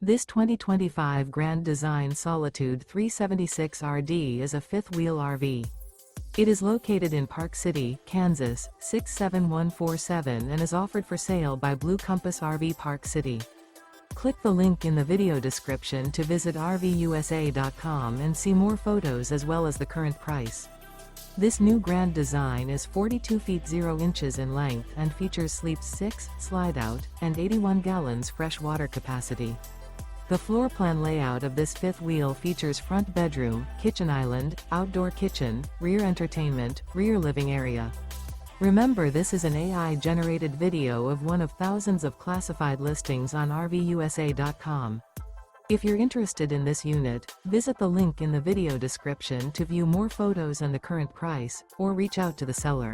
This 2025 Grand Design Solitude 376RD is a fifth-wheel RV. It is located in Park City, Kansas, 67147 and is offered for sale by Blue Compass RV Park City. Click the link in the video description to visit RVUSA.com and see more photos as well as the current price. This new Grand Design is 42 feet 0 inches in length and features Sleep 6, Slideout, and 81 gallons fresh water capacity. The floor plan layout of this fifth wheel features front bedroom, kitchen island, outdoor kitchen, rear entertainment, rear living area. Remember, this is an AI-generated video of one of thousands of classified listings on RVUSA.com. If you're interested in this unit, visit the link in the video description to view more photos and the current price, or reach out to the seller.